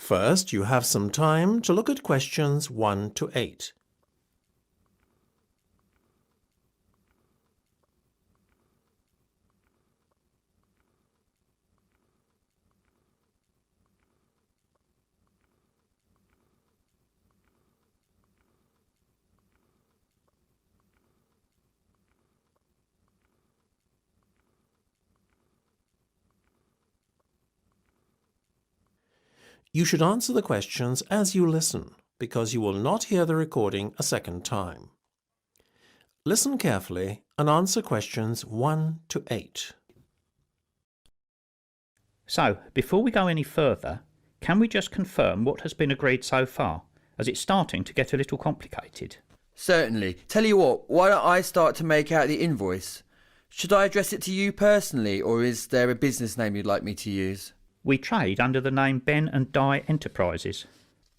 First, you have some time to look at questions 1 to 8. You should answer the questions as you listen, because you will not hear the recording a second time. Listen carefully and answer questions 1 to 8. So, before we go any further, can we just confirm what has been agreed so far, as it's starting to get a little complicated? Certainly. Tell you what, why don't I start to make out the invoice? Should I address it to you personally, or is there a business name you'd like me to use? We trade under the name Ben and Di Enterprises.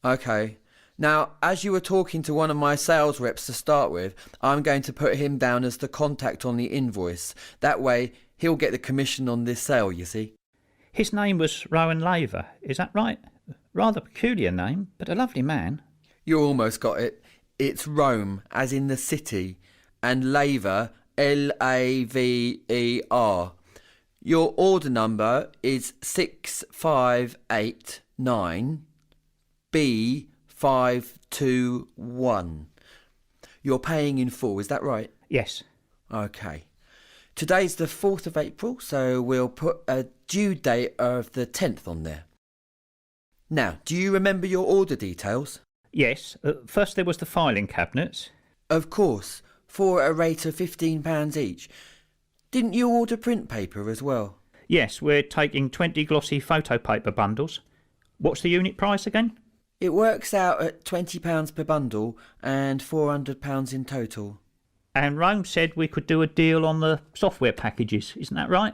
Okay. Now, as you were talking to one of my sales reps to start with, I'm going to put him down as the contact on the invoice. That way, he'll get the commission on this sale, you see. His name was Rowan Laver, is that right? Rather peculiar name, but a lovely man. You almost got it. It's Rome, as in the city, and Laver, Laver. Your order number is 6589B521. You're paying in full, is that right? Yes. Okay. Today's the 4th of April, so we'll put a due date of the 10th on there. Now, do you remember your order details? Yes. First there was the filing cabinets. Of course, for a rate of £15 each. Didn't you order print paper as well? Yes, we're taking 20 glossy photo paper bundles. What's the unit price again? It works out at £20 per bundle and £400 in total. And Rome said we could do a deal on the software packages, isn't that right?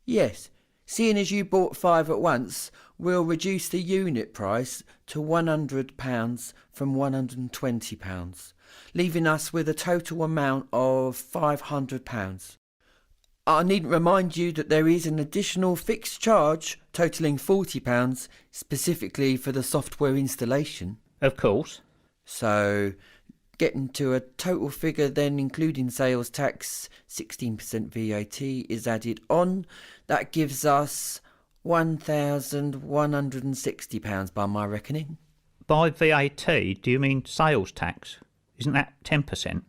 Yes. Seeing as you bought 5 at once, we'll reduce the unit price to £100 from £120, leaving us with a total amount of £500. I needn't remind you that there is an additional fixed charge totalling £40 specifically for the software installation. Of course. So, getting to a total figure then including sales tax, 16% VAT is added on. That gives us £1,160 by my reckoning. By VAT, do you mean sales tax? Isn't that 10%?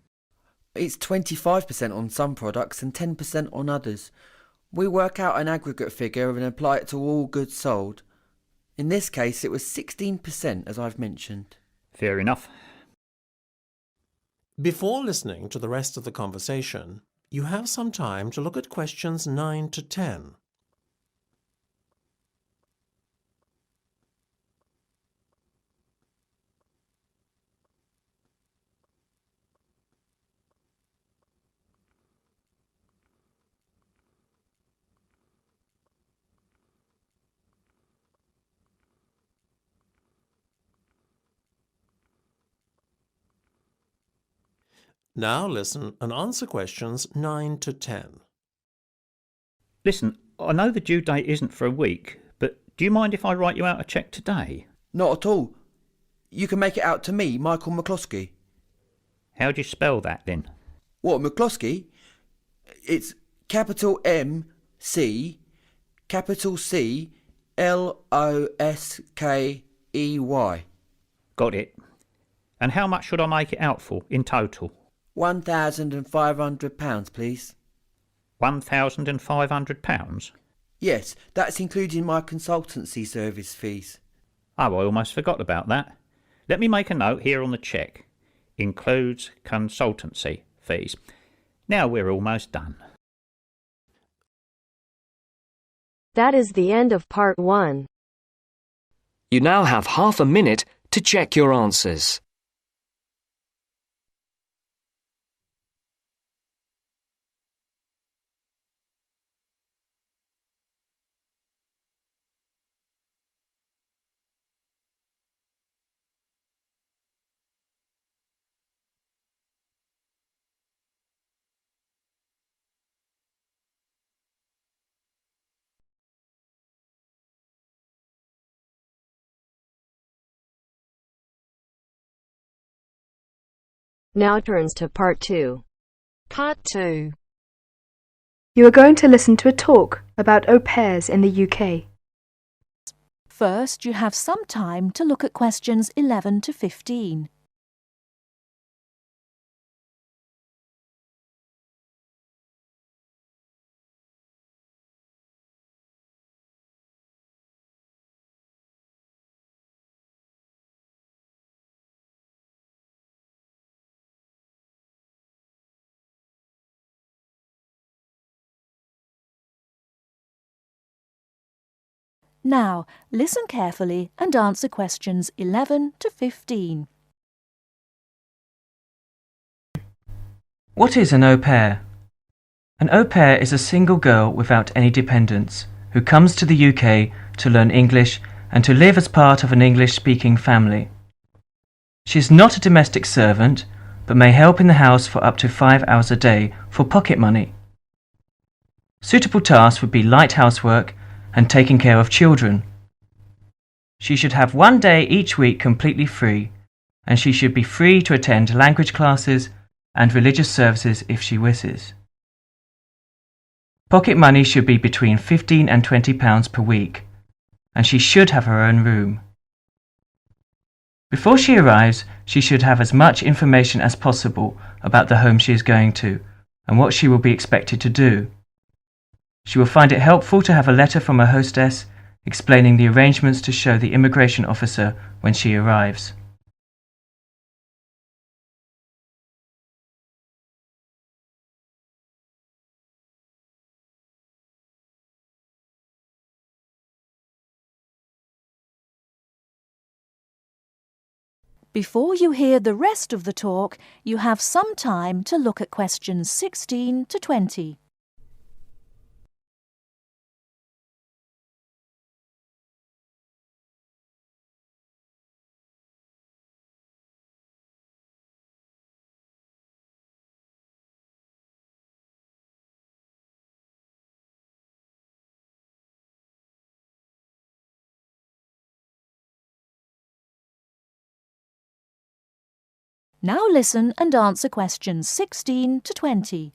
It's 25% on some products and 10% on others. We work out an aggregate figure and apply it to all goods sold. In this case, it was 16%, as I've mentioned. Fair enough. Before listening to the rest of the conversation, you have some time to look at questions 9 to 10. Now listen and answer questions 9 to 10. Listen, I know the due date isn't for a week, but do you mind if I write you out a cheque today? Not at all. You can make it out to me, Michael McCloskey. How do you spell that then? What, McCloskey? It's capital M-C, capital C-L-O-S-K-E-Y. Got it. And how much should I make it out for in total? £1,500, please. £1,500? Yes, that's including my consultancy service fees. Oh, I almost forgot about that. Let me make a note here on the cheque. Includes consultancy fees. Now we're almost done. That is the end of part 1. You now have half a minute to check your answers. Now turns to Part 2. Part 2. You are going to listen to a talk about au pairs in the UK. First, you have some time to look at questions 11 to 15. Now, listen carefully and answer questions 11 to 15. What is an au pair? An au pair is a single girl without any dependents who comes to the UK to learn English and to live as part of an English-speaking family. She is not a domestic servant, but may help in the house for up to 5 hours a day for pocket money. Suitable tasks would be light housework and taking care of children. She should have 1 day each week completely free, and she should be free to attend language classes and religious services if she wishes. Pocket money should be between £15 and £20 per week, and she should have her own room. Before she arrives, she should have as much information as possible about the home she is going to and what she will be expected to do. She will find it helpful to have a letter from her hostess explaining the arrangements to show the immigration officer when she arrives. Before you hear the rest of the talk, you have some time to look at questions 16 to 20. Now listen and answer questions 16 to 20.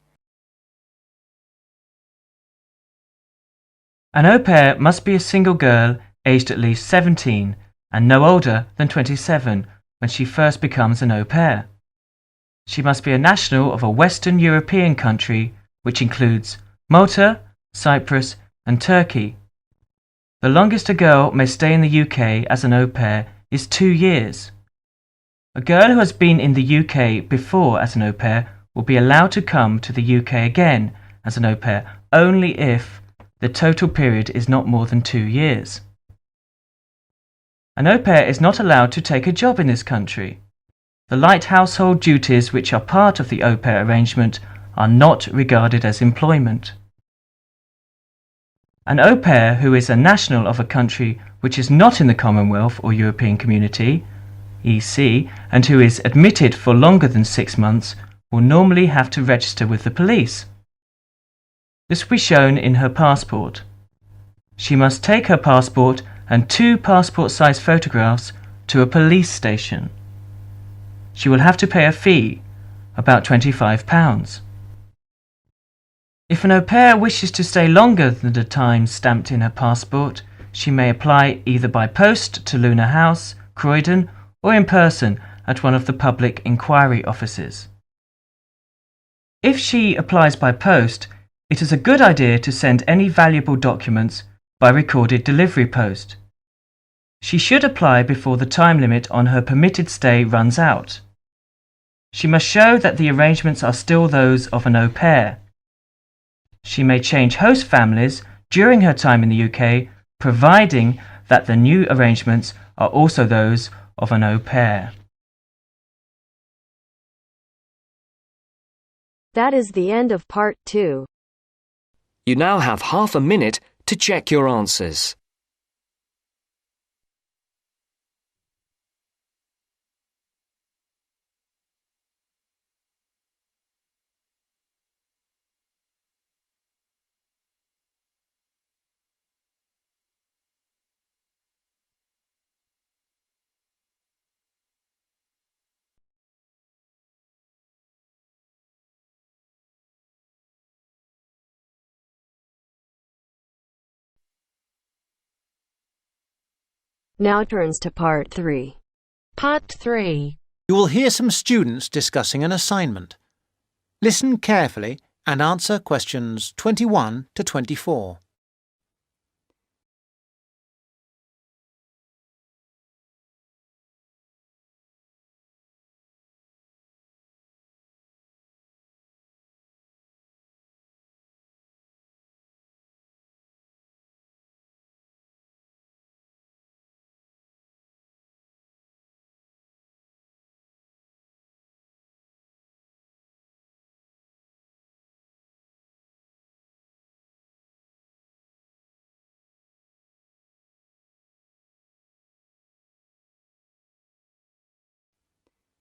An au pair must be a single girl aged at least 17 and no older than 27 when she first becomes an au pair. She must be a national of a Western European country which includes Malta, Cyprus and Turkey. The longest a girl may stay in the UK as an au pair is 2 years. A girl who has been in the UK before as an au pair will be allowed to come to the UK again as an au pair only if the total period is not more than 2 years. An au pair is not allowed to take a job in this country. The light household duties which are part of the au pair arrangement are not regarded as employment. An au pair who is a national of a country which is not in the Commonwealth or European Community EC, and who is admitted for longer than 6 months will normally have to register with the police. This will be shown in her passport. She must take her passport and 2 passport-size photographs to a police station. She will have to pay a fee, about £25. If an au pair wishes to stay longer than the time stamped in her passport, she may apply either by post to Luna House, Croydon, or in person at one of the public inquiry offices. If she applies by post, it is a good idea to send any valuable documents by recorded delivery post. She should apply before the time limit on her permitted stay runs out. She must show that the arrangements are still those of an au pair. She may change host families during her time in the UK, providing that the new arrangements are also those of an au pair. That is the end of Part 2. You now have half a minute to check your answers. Now turns to Part 3. Part 3. You will hear some students discussing an assignment. Listen carefully and answer questions 21 to 24.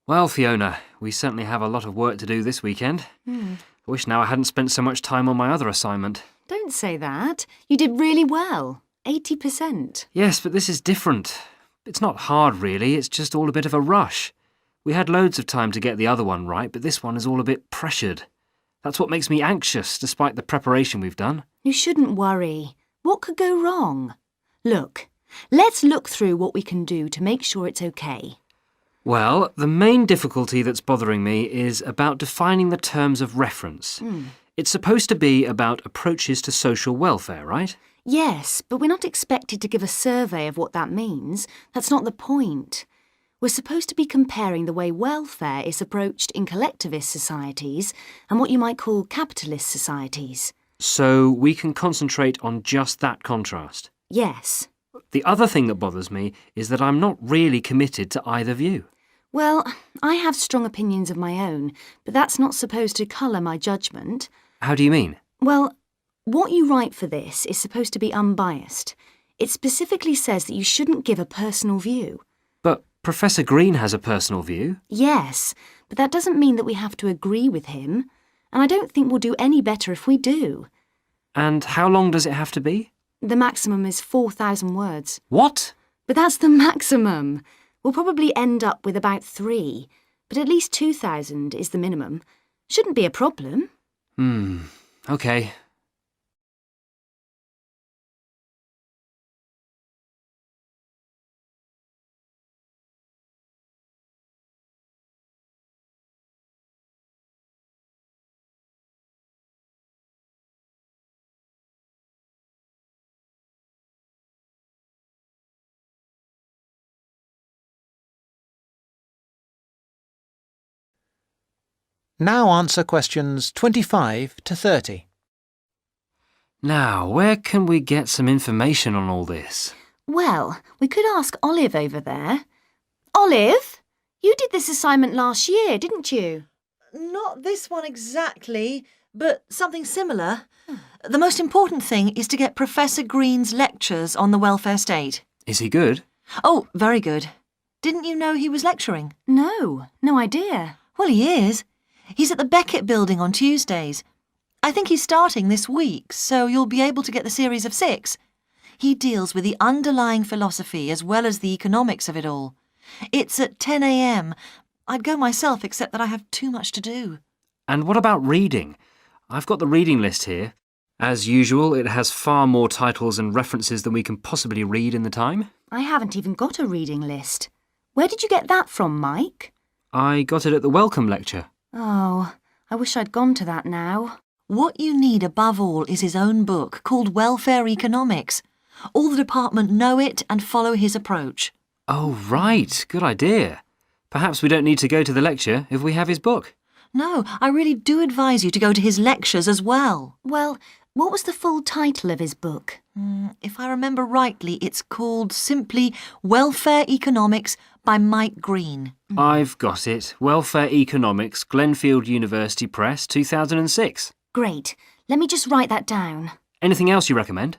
Well, Fiona, we certainly have a lot of work to do this weekend. I wish now I hadn't spent so much time on my other assignment. Don't say that. You did really well. 80%. Yes, but this is different. It's not hard, really. It's just all a bit of a rush. We had loads of time to get the other one right, but this one is all a bit pressured. That's what makes me anxious, despite the preparation we've done. You shouldn't worry. What could go wrong? Look, let's look through what we can do to make sure it's okay. Well, the main difficulty that's bothering me is about defining the terms of reference. It's supposed to be about approaches to social welfare, right? Yes, but we're not expected to give a survey of what that means. That's not the point. We're supposed to be comparing the way welfare is approached in collectivist societies and what you might call capitalist societies. So we can concentrate on just that contrast. Yes. The other thing that bothers me is that I'm not really committed to either view. Well, I have strong opinions of my own, but that's not supposed to colour my judgment. How do you mean? Well, what you write for this is supposed to be unbiased. It specifically says that you shouldn't give a personal view. But Professor Green has a personal view. Yes, but that doesn't mean that we have to agree with him. And I don't think we'll do any better if we do. And how long does it have to be? The maximum is 4,000 words. What? But that's the maximum. We'll probably end up with about 3, but at least 2,000 is the minimum. Shouldn't be a problem. OK. Now answer questions 25 to 30. Now, where can we get some information on all this? Well, we could ask Olive over there. Olive, you did this assignment last year, didn't you? Not this one exactly, but something similar. The most important thing is to get Professor Green's lectures on the welfare state. Is he good? Oh, very good. Didn't you know he was lecturing? No idea. Well, he is. He's at the Beckett building on Tuesdays. I think he's starting this week, so you'll be able to get the series of 6. He deals with the underlying philosophy as well as the economics of it all. It's at 10 a.m. I'd go myself, except that I have too much to do. And what about reading? I've got the reading list here. As usual, it has far more titles and references than we can possibly read in the time. I haven't even got a reading list. Where did you get that from, Mike? I got it at the welcome lecture. Oh, I wish I'd gone to that now. What you need above all is his own book called Welfare Economics. All the department know it and follow his approach. Oh, right. Good idea. Perhaps we don't need to go to the lecture if we have his book. No, I really do advise you to go to his lectures as well. Well, what was the full title of his book? If I remember rightly, it's called simply Welfare Economics by Mike Green. I've got it. Welfare Economics, Glenfield University Press, 2006. Great. Let me just write that down. Anything else you recommend?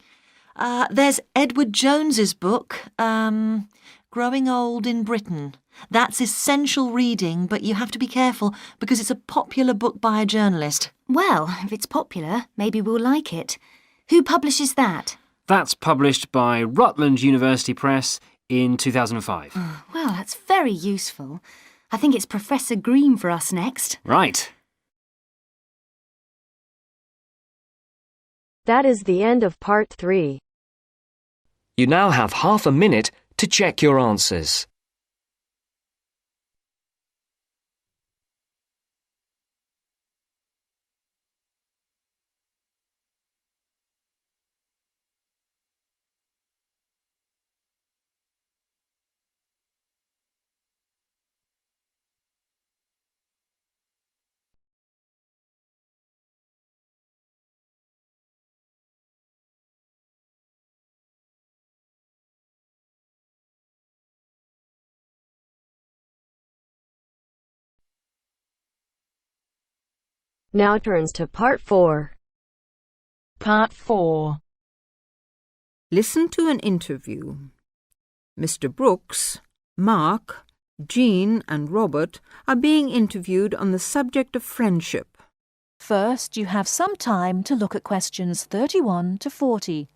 There's Edward Jones's book, Growing Old in Britain. That's essential reading, but you have to be careful because it's a popular book by a journalist. Well, if it's popular, maybe we'll like it. Who publishes that? That's published by Rutland University Press in 2005. Well, that's very useful. I think it's Professor Green for us next. Right. That is the end of Part 3. You now have half a minute to check your answers. Now turns to Part 4. Part 4. Listen to an interview. Mr. Brooks, Mark, Jean and Robert are being interviewed on the subject of friendship. First, you have some time to look at questions 31 to 40.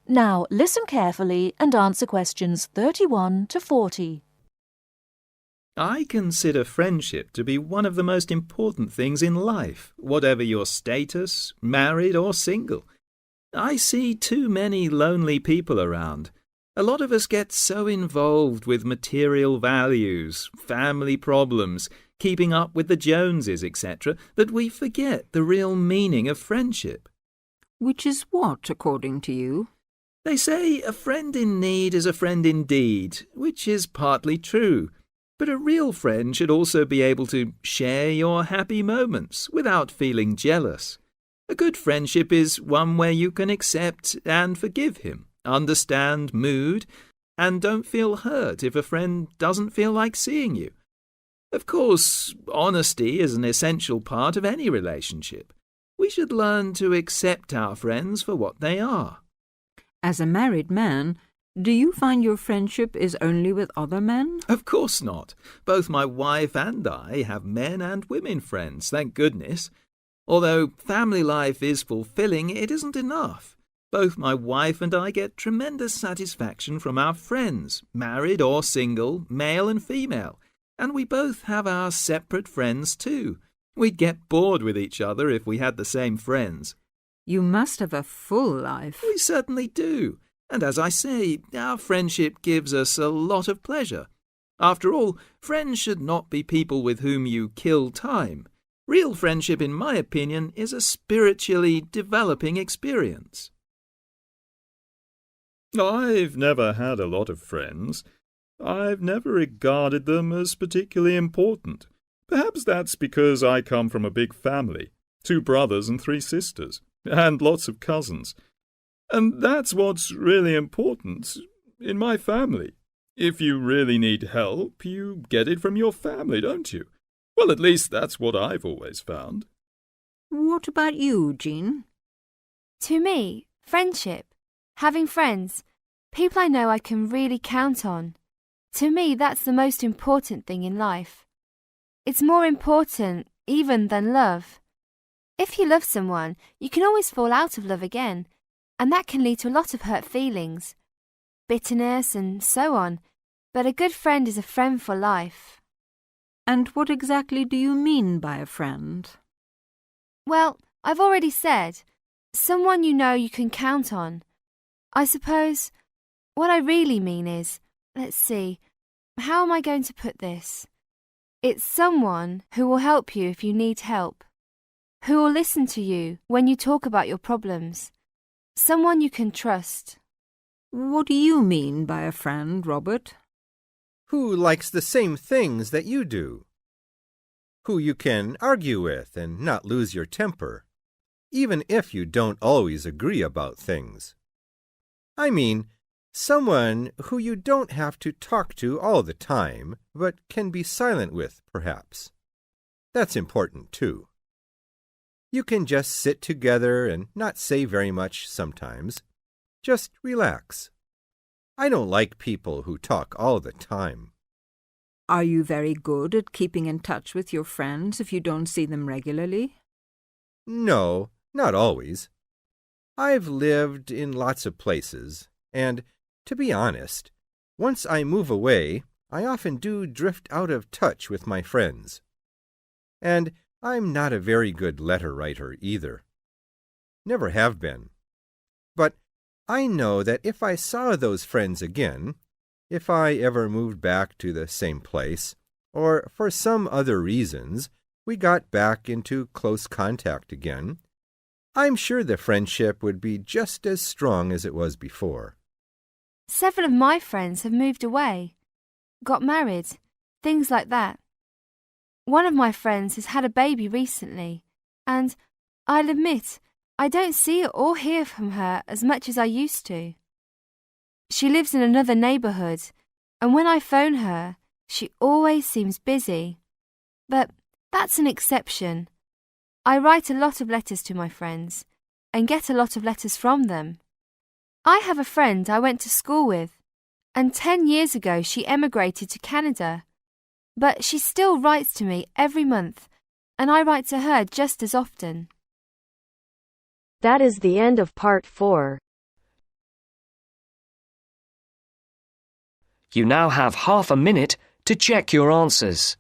Now listen carefully and answer questions 31 to 40. I consider friendship to be one of the most important things in life, whatever your status, married or single. I see too many lonely people around. A lot of us get so involved with material values, family problems, keeping up with the Joneses, etc., that we forget the real meaning of friendship. Which is what, according to you? They say a friend in need is a friend indeed, which is partly true. But a real friend should also be able to share your happy moments without feeling jealous. A good friendship is one where you can accept and forgive him, understand mood, and don't feel hurt if a friend doesn't feel like seeing you. Of course, honesty is an essential part of any relationship. We should learn to accept our friends for what they are. As a married man, do you find your friendship is only with other men? Of course not. Both my wife and I have men and women friends, thank goodness. Although family life is fulfilling, it isn't enough. Both my wife and I get tremendous satisfaction from our friends, married or single, male and female. And we both have our separate friends too. We'd get bored with each other if we had the same friends. You must have a full life. We certainly do. And as I say, our friendship gives us a lot of pleasure. After all, friends should not be people with whom you kill time. Real friendship, in my opinion, is a spiritually developing experience. I've never had a lot of friends. I've never regarded them as particularly important. Perhaps that's because I come from a big family, 2 brothers and 3 sisters. And lots of cousins. And that's what's really important in my family. If you really need help, you get it from your family, don't you? Well, at least that's what I've always found. What about you, Jean? To me, friendship, having friends, people I know I can really count on. To me, that's the most important thing in life. It's more important even than love. If you love someone, you can always fall out of love again, and that can lead to a lot of hurt feelings, bitterness and so on, but a good friend is a friend for life. And what exactly do you mean by a friend? Well, I've already said, someone you know you can count on. I suppose what I really mean is, let's see, how am I going to put this? It's someone who will help you if you need help. Who will listen to you when you talk about your problems. Someone you can trust. What do you mean by a friend, Robert? Who likes the same things that you do. Who you can argue with and not lose your temper, even if you don't always agree about things. I mean, someone who you don't have to talk to all the time, but can be silent with, perhaps. That's important, too. You can just sit together and not say very much sometimes. Just relax. I don't like people who talk all the time. Are you very good at keeping in touch with your friends if you don't see them regularly? No, not always. I've lived in lots of places, and, to be honest, once I move away, I often do drift out of touch with my friends. And I'm not a very good letter writer either. Never have been. But I know that if I saw those friends again, if I ever moved back to the same place, or for some other reasons we got back into close contact again, I'm sure the friendship would be just as strong as it was before. 7 of my friends have moved away, got married, things like that. One of my friends has had a baby recently, and I'll admit I don't see or hear from her as much as I used to. She lives in another neighbourhood, and when I phone her, she always seems busy. But that's an exception. I write a lot of letters to my friends, and get a lot of letters from them. I have a friend I went to school with, and 10 years ago she emigrated to Canada. But she still writes to me every month, and I write to her just as often. That is the end of part 4. You now have half a minute to check your answers.